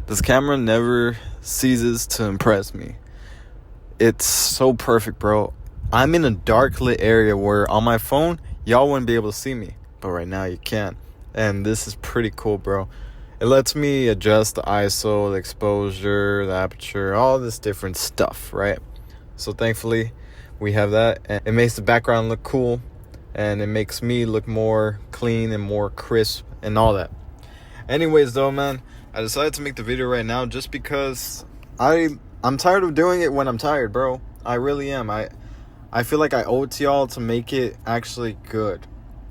This camera never ceases to impress me. It's so perfect, bro. I'm in a dark lit area where on my phone, y'all wouldn't be able to see me. But right now you can. And this is pretty cool, bro. It lets me adjust the ISO, the exposure, the aperture, all this different stuff, right? So thankfully, we have that. And it makes the background look cool. And it makes me look more clean and more crisp and all that. Anyways, though, man, I decided to make the video right now just because I'm tired of doing it when I'm tired, bro. I really am. I feel like I owe it to y'all to make it actually good,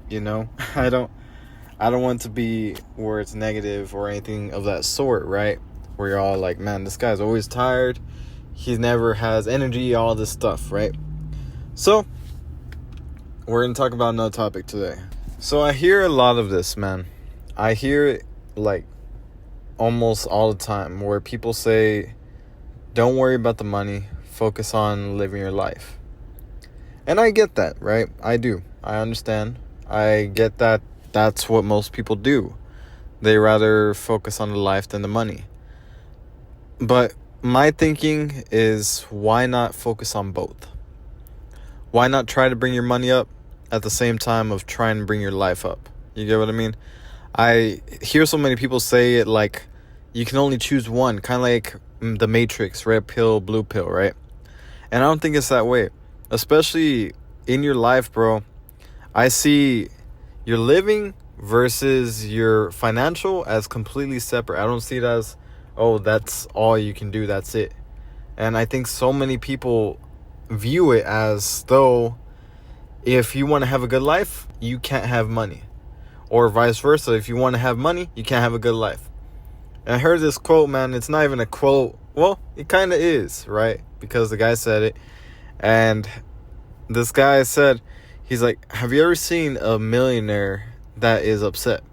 you know? I don't want to be where it's negative or anything of that sort, right? Where you're all like, man, this guy's always tired. He never has energy, all this stuff, right? So, we're going to talk about another topic today. So, I hear a lot of this, man. I hear it, like, almost all the time where people say, don't worry about the money, focus on living your life. And I get that, right? I do. I understand. I get that that's what most people do. They rather focus on the life than the money. But my thinking is, why not focus on both? Why not try to bring your money up at the same time of trying to bring your life up? You get what I mean? I hear so many people say it like you can only choose one, kind of like the Matrix, red pill, blue pill, right? And I don't think it's that way. Especially in your life, bro. I see your living versus your financial as completely separate. I don't see it as, oh, that's all you can do, that's it. And I think so many people view it as though if you want to have a good life, you can't have money. Or vice versa, if you want to have money, you can't have a good life. And I heard this quote, man. It's not even a quote. Well, it kind of is, right? Because the guy said it. And this guy said, he's like, have you ever seen a millionaire that is upset?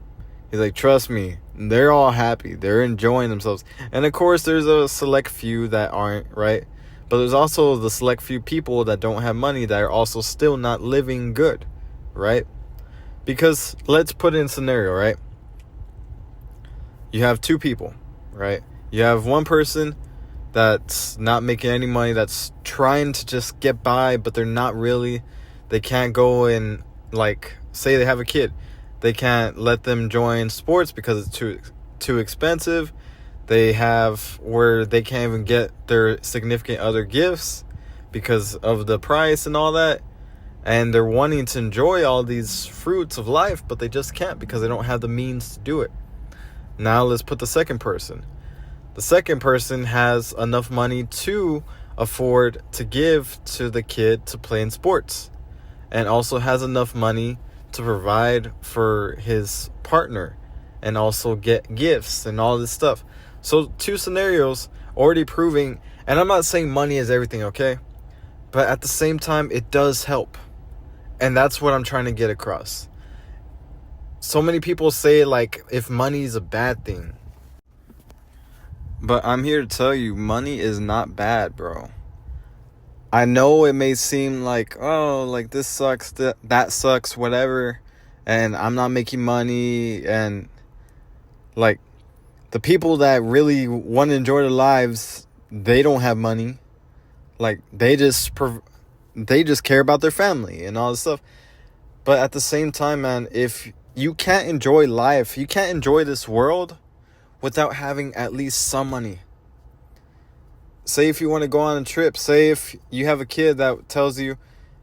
He's like, trust me, they're all happy. They're enjoying themselves. And of course, there's a select few that aren't, right? But there's also the select few people that don't have money that are also still not living good, right? Because let's put in a scenario, right? You have two people, right? You have one person that's not making any money, that's trying to just get by, but they're not really. They can't go and, like, say they have a kid. They can't let them join sports because it's too expensive. They have where they can't even get their significant other gifts because of the price and all that. And they're wanting to enjoy all these fruits of life, but they just can't because they don't have the means to do it. Now let's put the second person. The second person has enough money to afford to give to the kid to play in sports. And also has enough money to provide for his partner. And also get gifts and all this stuff. So two scenarios already proving, and I'm not saying money is everything, okay? But at the same time, it does help. And that's what I'm trying to get across. So many people say, like, if money is a bad thing. But I'm here to tell you, money is not bad, bro. I know it may seem like, oh, like this sucks, that sucks, whatever. And I'm not making money. And, like, the people that really want to enjoy their lives, they don't have money. Like, they just care about their family and all this stuff. But at the same time, man, if you can't enjoy life, you can't enjoy this world without having at least some money. Say if you want to go on a trip, say if you have a kid that tells you,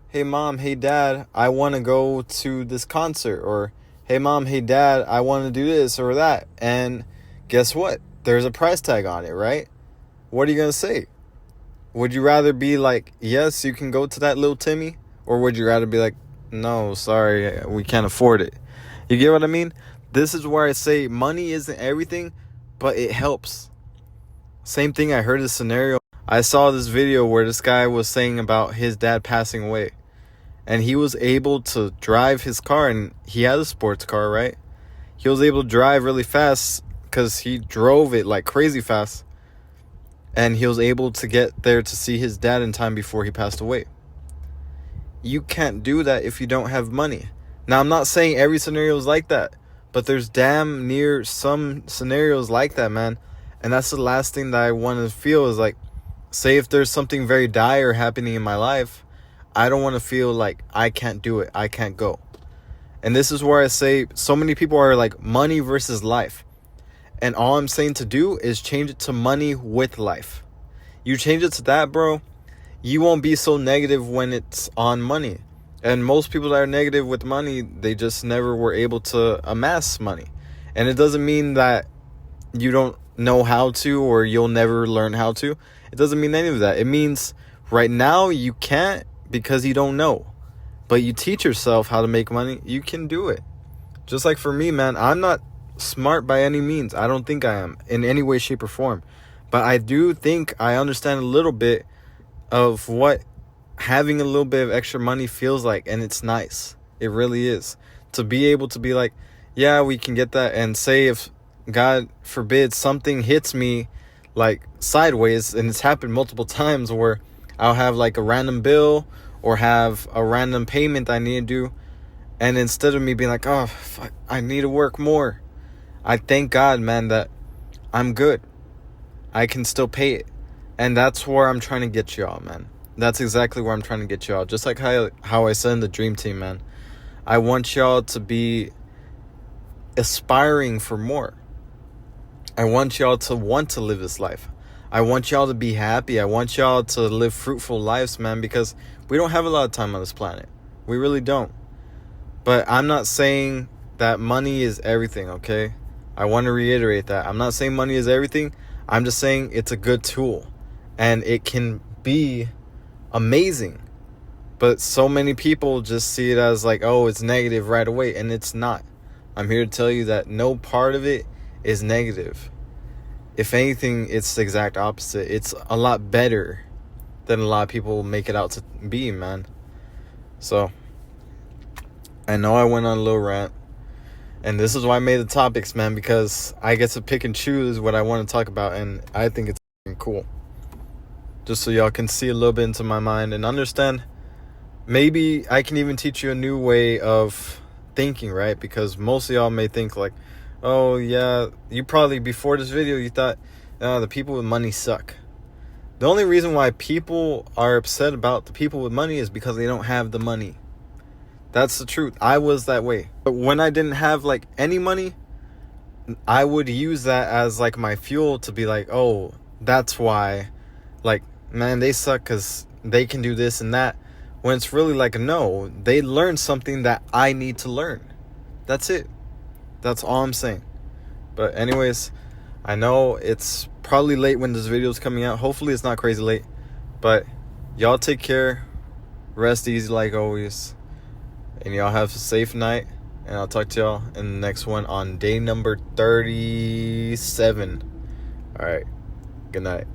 hey mom, hey dad, I want to go to this concert. Or, hey mom, hey dad, I want to do this or that. And guess what? There's a price tag on it, right? What are you going to say? Would you rather be like, yes, you can go to that little Timmy? Or would you rather be like, no, sorry, we can't afford it? You get what I mean? This is where I say money isn't everything, but it helps. Same thing, I heard this scenario. I saw this video where this guy was saying about his dad passing away. And he was able to drive his car, and he had a sports car, right? He was able to drive really fast because he drove it like crazy fast. And he was able to get there to see his dad in time before he passed away. You can't do that if you don't have money. Now, I'm not saying every scenario is like that, but there's damn near some scenarios like that, man. And that's the last thing that I want to feel is like, say if there's something very dire happening in my life, I don't want to feel like I can't do it, I can't go. And this is where I say so many people are like money versus life. And all I'm saying to do is change it to money with life. You change it to that, bro, you won't be so negative when it's on money. And most people that are negative with money, they just never were able to amass money. And it doesn't mean that you don't know how to or you'll never learn how to. It doesn't mean any of that. It means right now you can't because you don't know. But you teach yourself how to make money, you can do it. Just like for me, man, I'm not smart by any means. I don't think I am in any way, shape, or form. But I do think I understand a little bit of what having a little bit of extra money feels like. And it's nice. It really is. To be able to be like, yeah, we can get that. And say if, God forbid, something hits me like sideways, and it's happened multiple times where I'll have like a random bill or have a random payment I need to do, and instead of me being like, oh fuck, I need to work more, I thank God, man, that I'm good, I can still pay it. And that's where I'm trying to get y'all, man. That's exactly where I'm trying to get y'all. Just like how I said in the dream team, man, I want y'all to be aspiring for more. I want y'all to want to live this life. I want y'all to be happy. I want y'all to live fruitful lives, man, because we don't have a lot of time on this planet. We really don't. But I'm not saying that money is everything, okay? I want to reiterate that. I'm not saying money is everything. I'm just saying it's a good tool. And it can be amazing. But so many people just see it as like, oh, it's negative right away. And it's not. I'm here to tell you that no part of it is negative. If anything, it's the exact opposite. It's a lot better than a lot of people make it out to be, man. So, I know I went on a little rant. And this is why I made the topics, man, because I get to pick and choose what I want to talk about. And I think it's cool. Just so y'all can see a little bit into my mind and understand. Maybe I can even teach you a new way of thinking, right? Because most of y'all may think like, oh yeah, you probably before this video you thought the people with money suck. The only reason why people are upset about the people with money is because they don't have the money. That's the truth. I was that way. But when I didn't have like any money, I would use that as like my fuel to be like, oh, that's why, like, man, they suck because they can do this and that. When it's really like, no, they learned something that I need to learn. That's it. That's all I'm saying. But anyways, I know it's probably late when this video is coming out. Hopefully it's not crazy late. But y'all take care. Rest easy like always. And y'all have a safe night. And I'll talk to y'all in the next one on day number 37. Alright. Good night.